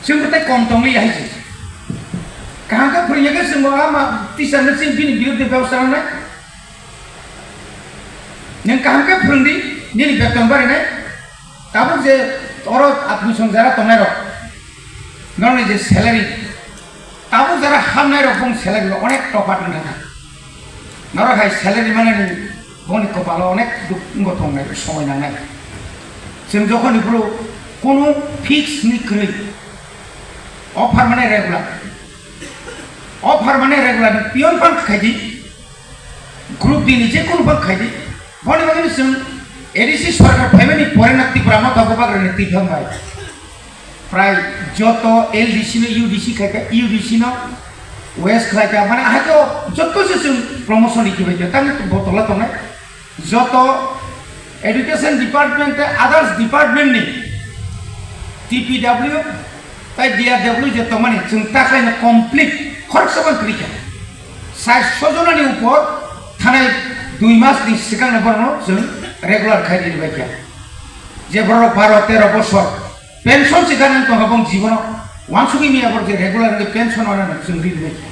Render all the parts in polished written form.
जोंबो ताइ कम दंलै हायसो काहां का फोरोंनायखौ जों मा टिचारनो जों बिनि बिरुद्ध बेबस्था लानाय नों काहां का फोरोंदि निनि बेतन बारायनाय दाबो जे अर आदमिसन जारा दंनाय रक नरनि जे स्यालारि दाबो जारा हामनाय रक बं स्यालारि अनेक टपार नोंथाङा नरहाय स्यालारि माने बनि कपालाव अनेक दुख दंनाय समय नांनाय जों जखन इफोराव কোনো ফিক্স নিক্রয় অফার মানে রেগুলার পিয়ন ফান্ড খাইদি গ্রুপ দিনি যে কোনো ফান্ড খাইদি বনে বনে जों এডিসি সরকার ফ্যামিলি পরিণতিপুরা মাথা গোপাগ্রনি তীর্থম ভাই প্রায় যত এলডিসি নো ইউডিসি খাইকা ইউডিসি নো ওয়েস্ট খাইকা মানে হয়তো যত जों প্রমোশন ইকিবাই তাহলে তো বতলা তো না যত এডুকেশন ডিপার্টমেন্ট আদার্স ডিপার্টমেন্ট নি TPW তাই DRW যে তো মানে जों তাকাইনা কমপ্লিট খরচমান করিকা 400 জনের উপর থানায় 2 মাস দি সিগাং বরনো जों রেগুলার খাইদি বাইকা যে বড় 12-13 বছর পেনশন সিগাং তো হবং জীবন ওয়ানসুগি মিয়াবর যে রেগুলার পেনশন অনানা जों দিদি বাইকা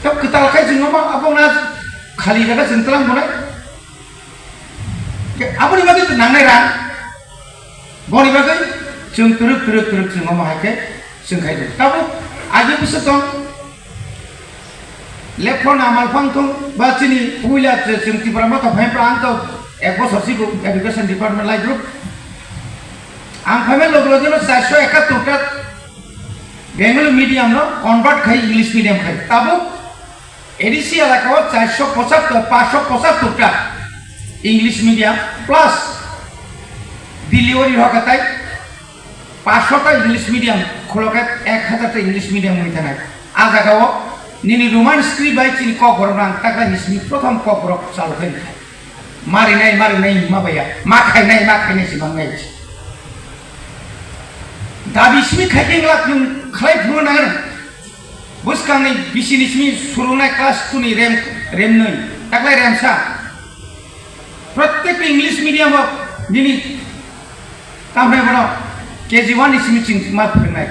তব কিতাল খাই जों मा আবং না খালি জায়গা जों তলাম বনাই আপনি বাকি তো নাংনাই রা বনি বাকি जों तुरुक जों मा हायके जों खायदो दाबो आगे बोसोर दं लेफ्टन आमालफां दं बा जोंनि पुइला जों त्रिपुरा माथा फाइमफ्रा आं तो 1 बोसोर सिगां एडुकेशन डिपार्टमेंट लाइ ग्रुप आं फाइमेल लोग लोगनो 471 टा बेंगली मीडियम नो कन्वर्ट खाइ इंग्लिश मीडियम खाइ दाबो एडीसी एलाकाव 575 टा इंग्लिश मीडियम प्लस डिलीवरी हकाताय 500টা इंग्लिश मीडियम खोलके 1000টা English medium হইতানাই আজাগাও Nini Roman script by চিনি ক গরনাং তাকা নিসনি প্রথম ক গর চালু হই মারিনাই মাবায়া মা খাইনাই সিমাংনাই দাবিসমি খাইকেंला খাই ফুরো না বুসকাংনি বিসিনিসমি सुरुनाय क्लास 2 नि रेम नै ताकलाय रेमसा प्रत्येक इंग्लिश मीडियम निनि तामनाय बनो KG1 is missing, my friend.